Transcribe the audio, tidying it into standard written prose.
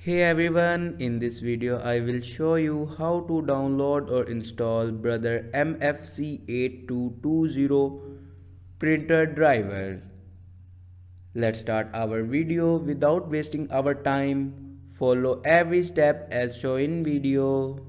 Hey everyone, in this video I will show you how to download or install brother MFC 8220 printer driver. Let's start our video without wasting our time. Follow every step as shown in video.